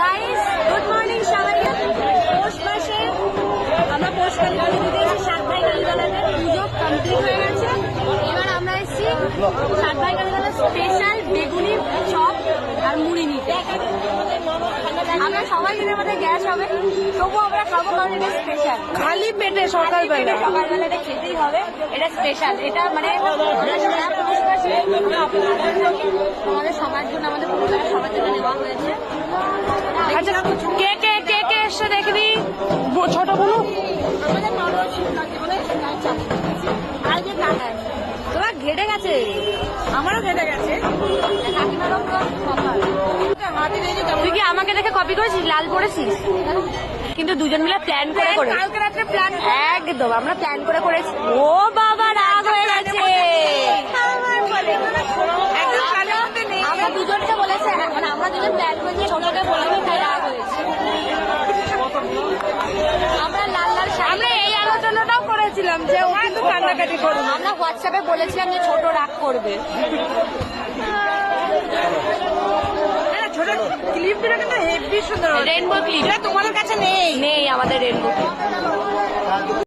Guys good morning সবাইকে। পৌষ মাসে আমরা পৌষ কালী দিতে এসেছি সাত ভাই কালীতলাতে। পুজো কমপ্লিট হয়ে গেছে। এবার আমরা এসেছি সাত ভাই কালীতলা স্পেশাল বেগুনি চপ আর মুড়ি নিতে। আমরা সবাই দিনের মধ্যে গ্যাস হবে, তবুও আমরা খাবো কারণ এটা স্পেশাল। খালি পেটে সকালবেলা এটা খেতেই হবে, এটা স্পেশাল। এটা মানে আমাদের সবার জন্য, আমাদের পরিবারের সবার জন্য নেওয়া হয়েছে। আচ্ছা কে কে কে কে এসে দেখবি ছোট বোন তোমার ঘেটে গেছে, আমারও খেতে গেছে। তুই কি আমাকে দেখে কপি করেছিস, লাল পড়েছিস? কিন্তু দুজন মিলে প্ল্যান করে কালকে রাত্রে প্ল্যান একদম আমরা প্ল্যান করে করেছি। ও বাবা রাগ হয়ে গেছে। আমরা দুজনকে বলেছে, মানে আমরা দুজন প্ল্যান করেছি, ছোটকে বলেছি, তাই রাগ হয়েছে। আমরা লাল লাল আমরা এই আলোচনাটাও করেছিলাম যে ও কিন্তু কান্নাকাটি করবে। আমরা হোয়াটসঅ্যাপে বলেছিলাম যে ছোট রাগ করবে। ছোট ক্লিপ দিলে কিন্তু হেভি সুন্দর। রেনবো ক্লিপ তোমাদের কাছে নেই নেই আমাদের রেনবো ক্লিপ।